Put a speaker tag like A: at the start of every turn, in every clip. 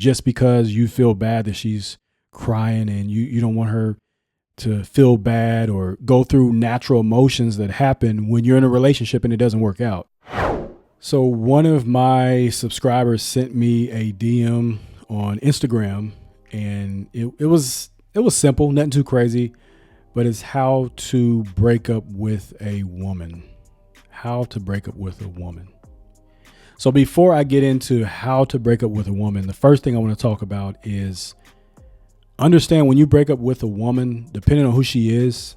A: just because you feel bad that she's crying and you don't want her to feel bad or go through natural emotions that happen when you're in a relationship and it doesn't work out. So one of my subscribers sent me a DM on Instagram, and it was simple, nothing too crazy, but it's how to break up with a woman. How to break up with a woman. So before I get into how to break up with a woman, the first thing I want to talk about is understand when you break up with a woman, depending on who she is,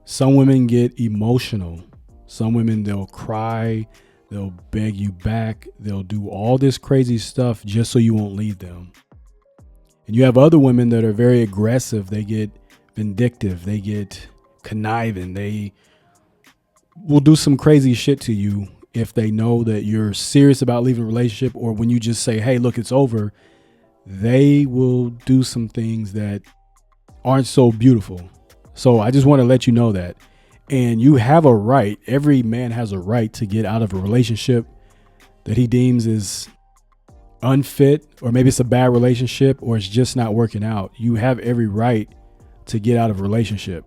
A: some women get emotional. Some women, they'll cry, they'll beg you back, they'll do all this crazy stuff just so you won't leave them. And you have other women that are very aggressive. They get vindictive, they get conniving, they will do some crazy shit to you if they know that you're serious about leaving a relationship, or when you just say, hey, look, it's over, they will do some things that aren't so beautiful. So I just want to let you know that. And you have a right, every man has a right to get out of a relationship that he deems is unfit, or maybe it's a bad relationship, or it's just not working out. You have every right to get out of a relationship.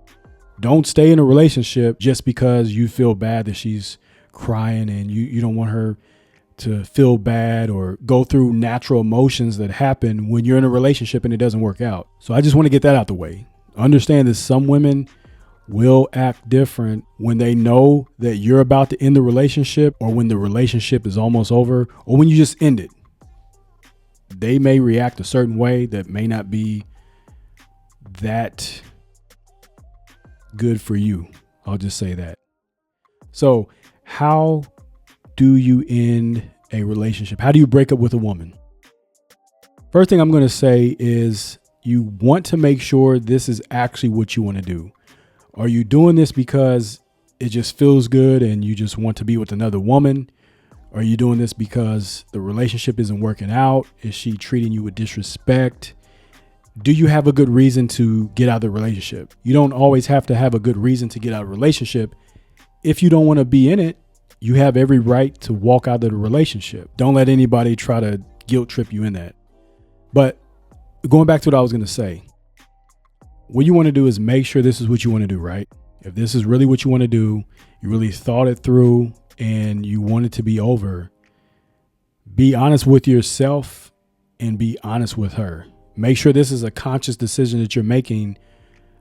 A: Don't stay in a relationship just because you feel bad that she's crying and you don't want her to feel bad or go through natural emotions that happen when you're in a relationship and it doesn't work out. So I just want to get that out the way. Understand that some women will act different when they know that you're about to end the relationship, or when the relationship is almost over, or when you just end it. They may react a certain way that may not be that good for you. I'll just say that. So how do you end a relationship? How do you break up with a woman? First thing I'm going to say is you want to make sure this is actually what you want to do. Are you doing this because it just feels good and you just want to be with another woman? Are you doing this because the relationship isn't working out? Is she treating you with disrespect? Do you have a good reason to get out of the relationship? You don't always have to have a good reason to get out of a relationship. If you don't want to be in it, you have every right to walk out of the relationship. Don't let anybody try to guilt trip you in that. But going back to what I was going to say, what you want to do is make sure this is what you want to do, right? If this is really what you want to do, you really thought it through and you want it to be over, be honest with yourself and be honest with her. Make sure this is a conscious decision that you're making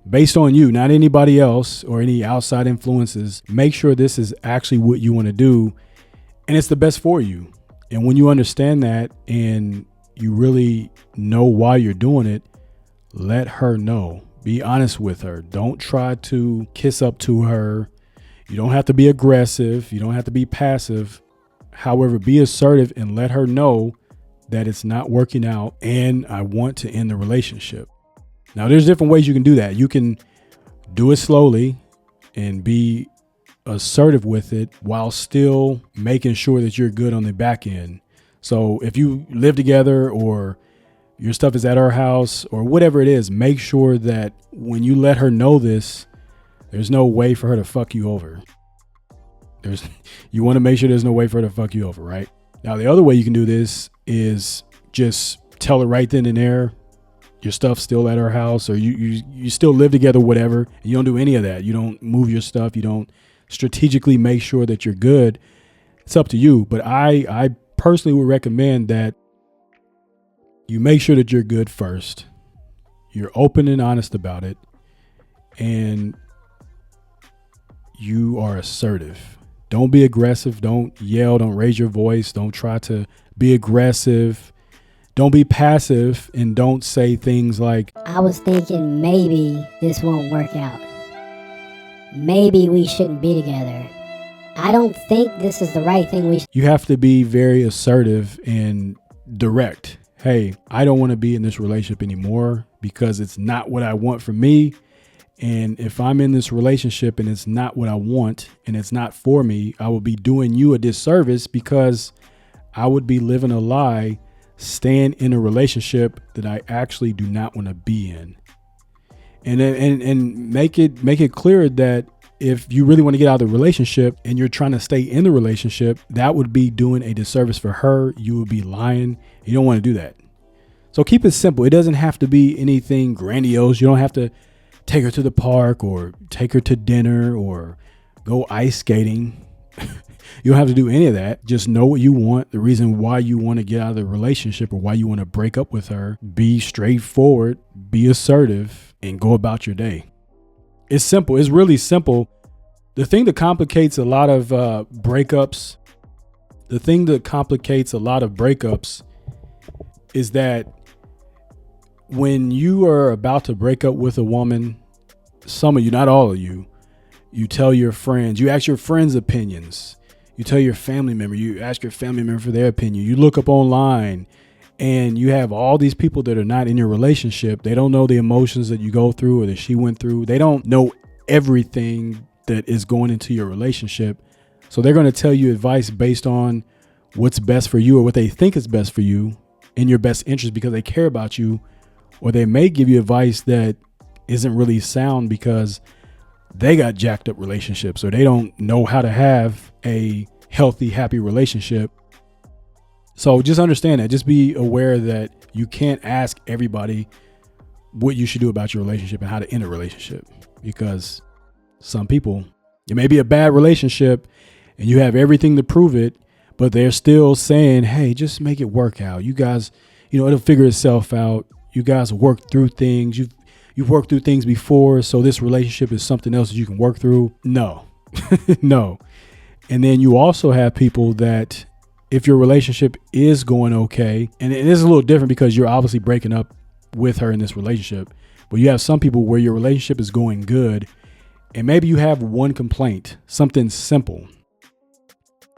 A: based on you, not anybody else or any outside influences. Make sure this is actually what you want to do and it's the best for you. And when you understand that and you really know why you're doing it, let her know. Be honest with her. Don't try to kiss up to her. You don't have to be aggressive. You don't have to be passive. However, be assertive and let her know that it's not working out and I want to end the relationship. Now, there's different ways you can do that. You can do it slowly and be assertive with it while still making sure that you're good on the back end. So if you live together or your stuff is at her house or whatever it is, make sure that when you let her know this, there's no way for her to fuck you over. You want to make sure there's no way for her to fuck you over, right? Now, the other way you can do this is just tell her right then and there, your stuff's still at her house, or you still live together, whatever. And you don't do any of that. You don't move your stuff. You don't strategically make sure that you're good. It's up to you. But I personally would recommend that you make sure that you're good first. You're open and honest about it. And you are assertive. Don't be aggressive. Don't yell. Don't raise your voice. Don't try to be aggressive. Don't be passive, and don't say things like,
B: I was thinking maybe this won't work out. Maybe we shouldn't be together. I don't think this is the right thing we should.
A: You have to be very assertive and direct. Hey, I don't want to be in this relationship anymore because it's not what I want for me. And if I'm in this relationship and it's not what I want and it's not for me, I will be doing you a disservice because I would be living a lie, staying in a relationship that I actually do not want to be in. And make it clear that if you really want to get out of the relationship and you're trying to stay in the relationship, that would be doing a disservice for her. You would be lying. You don't want to do that. So keep it simple. It doesn't have to be anything grandiose. You don't have to take her to the park or take her to dinner or go ice skating. You don't have to do any of that. Just know what you want, the reason why you want to get out of the relationship or why you want to break up with her. Be straightforward, be assertive, and go about your day. It's simple. It's really simple. The thing that complicates a lot of breakups, is that when you are about to break up with a woman, some of you, not all of you, you tell your friends, you ask your friends' opinions. You tell your family member, you ask your family member for their opinion. You look up online and you have all these people that are not in your relationship. They don't know the emotions that you go through or that she went through. They don't know everything that is going into your relationship. So they're going to tell you advice based on what's best for you or what they think is best for you in your best interest because they care about you. Or they may give you advice that isn't really sound because they got jacked up relationships or they don't know how to have a healthy, happy relationship. So just understand that. Just be aware that you can't ask everybody what you should do about your relationship and how to end a relationship, because some people, it may be a bad relationship and you have everything to prove it, but they're still saying, hey, just make it work out. You guys, it'll figure itself out. You guys work through things. You've worked through things before, so this relationship is something else that you can work through. No, no. And then you also have people that if your relationship is going okay, and it is a little different because you're obviously breaking up with her in this relationship, but you have some people where your relationship is going good and maybe you have one complaint, something simple.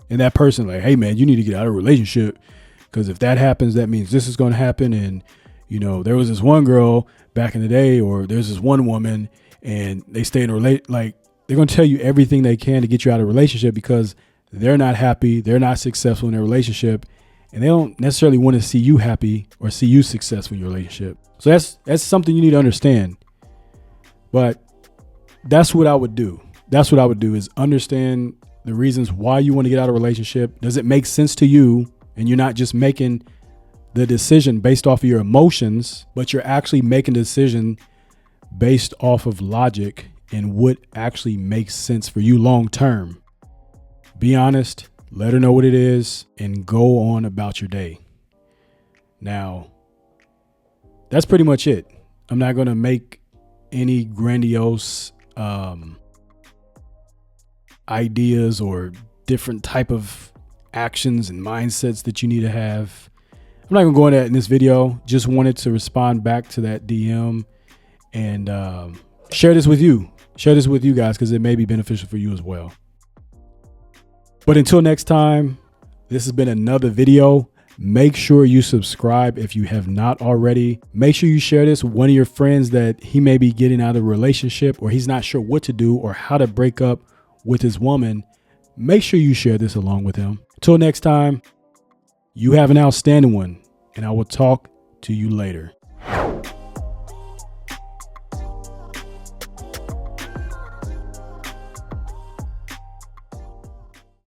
A: And that person like, hey man, you need to get out of a relationship because if that happens, that means this is going to happen. And there was this one girl back in the day, or there's this one woman and they stay in a relationship. Like, they're going to tell you everything they can to get you out of a relationship because they're not happy. They're not successful in their relationship. And they don't necessarily want to see you happy or see you successful in your relationship. So that's something you need to understand. But that's what I would do. That's what I would do is understand the reasons why you want to get out of a relationship. Does it make sense to you? And you're not just making the decision based off of your emotions, but you're actually making a decision based off of logic and what actually makes sense for you long term. Be honest, let her know what it is, and go on about your day. Now, that's pretty much it. I'm not going to make any grandiose ideas or different type of actions and mindsets that you need to have. I'm not going to go into that in this video. Just wanted to respond back to that DM and share this with you. Share this with you guys because it may be beneficial for you as well. But until next time, this has been another video. Make sure you subscribe if you have not already. Make sure you share this with one of your friends that he may be getting out of a relationship or he's not sure what to do or how to break up with his woman. Make sure you share this along with him. Till next time, you have an outstanding one, and I will talk to you later.